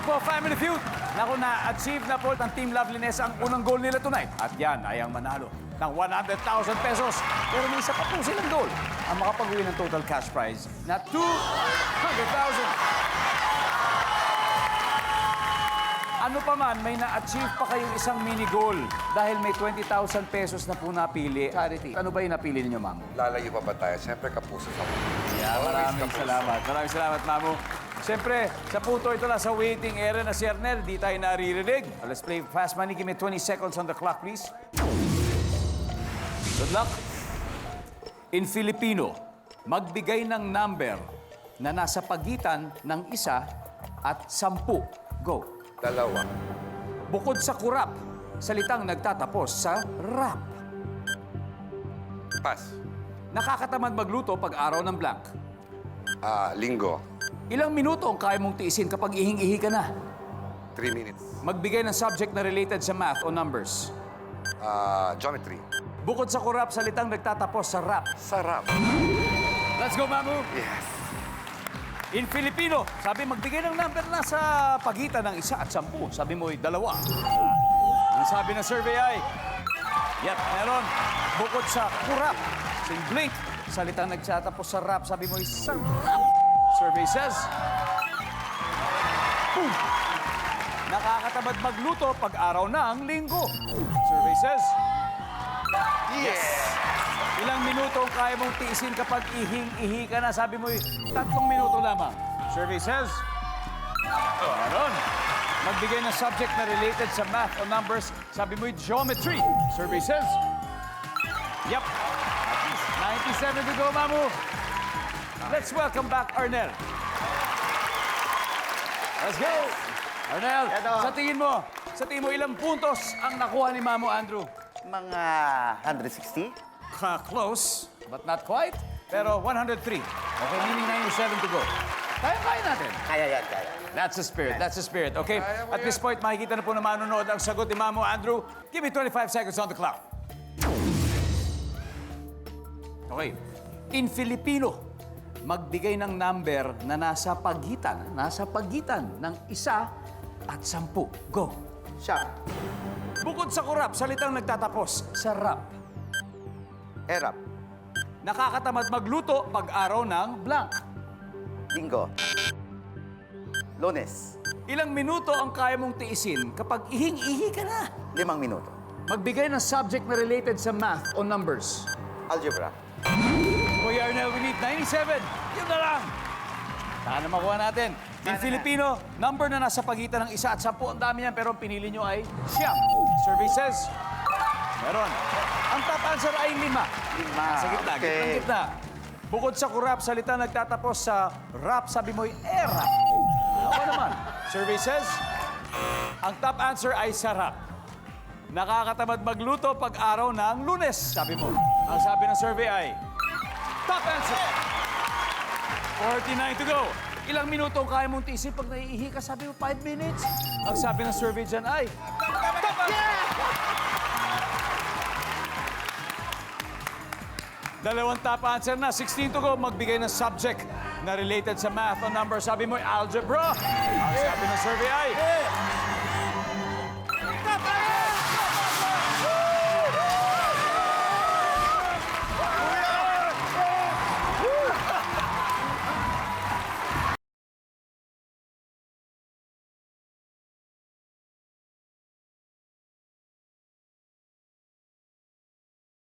po, Family Feud. Naku, na-achieve na po ng Team Loveliness ang unang goal nila tonight. At yan ay ang manalo ng 100,000 pesos. Pero may isa pa po silang goal ang makapag-uwi ng total cash prize na 200,000. Ano pa man, may na-achieve pa kayong isang mini goal dahil may 20,000 pesos na po napili. Charity, ano ba yung napili ninyo, ma'am? Lalayo pa ba tayo? Siyempre, kapuso sa mga. Yeah, maraming salamat. Maraming salamat, mamu. Siyempre, sa puto ito na sa waiting area na si Arnel, di tayo naririnig. Let's play Fast Money. Give me 20 seconds on the clock, please. Good luck. In Filipino, magbigay ng number na nasa pagitan ng 1 at 10. Go. 2. Bukod sa kurap, salitang nagtatapos sa rap. Pass. Nakakatamad magluto pag araw ng blank. Linggo. Ilang minuto ang kaya mong tiisin kapag ihing-ihi ka na? 3 minutes. Magbigay ng subject na related sa math o numbers. Geometry. Bukod sa kurap, salitang nagtatapos sa rap. Sarap. Let's go, Mamu! Yes. In Filipino, sabi magbigay ng number na sa pagitan ng 1 at 10. Sabi mo'y 2. Ang sabi ng survey ay, yep, meron. Bukod sa kurap, sing blink, salitang nagtatapos sa rap. Sabi mo'y sarap. Survey says, boom! Nakakatamad magluto pag araw ng linggo. Survey says, yes! Ilang minuto ang kaya mong tiisin kapag ihing-ihi ka na? Sabi mo'y 3 minuto lamang. Survey says, meron. Magbigay ng subject na related sa math o numbers. Sabi mo'y geometry. Survey says, yep. At least 97 to go, Mamu. Let's welcome back Arnel. Let's go. Arnel, sa tingin mo, ilang puntos ang nakuha ni Mamu Andrew? Mga 160? Close, but not quite. Pero 103. Okay, meaning 97 to go. Kaya natin. Kaya yan, kaya. That's the spirit. That's the spirit. Okay? At this point, makikita na po na manonood ang sagot ni Mamu Andrew. Give me 25 seconds on the clock. Okay. In Filipino, magbigay ng number na nasa pagitan ng 1 at 10. Go. Shop. Bukod sa kurap, salitang nagtatapos sa rap. Erap. Nakakatamad magluto pag araw ng blank. Linggo. Lunes. Ilang minuto ang kaya mong tiisin kapag ihing-ihi ka na? 5 minuto. Magbigay ng subject na related sa math o numbers. Algebra. Kuya Arnel, we need 97. Yun na lang. Sana makuha natin. In Filipino, number na nasa pagitan ng 1 at 10. Ang dami yan, pero ang pinili nyo ay siyam. Survey says, meron. Ang top answer ay 5. 5. Sa gitna, Okay. gitna. Bukod sa kurap, salita nagtatapos sa rap, sabi mo'y era. Ako naman. Survey says, ang top answer ay sarap. Nakakatamad magluto pag araw ng Lunes, sabi mo. Ang sabi ng survey ay, top answer. 49 to go. Ilang minuto ang kaya mong tiisin pag naiihi ka, sabi mo 5 minutes. Ang sabi ng survey dyan ay, top answer. Dalawang top answer na. 16 to go. Magbigay ng subject na related sa math o numbers. Sabi mo, algebra. Ang sabi ng survey ay,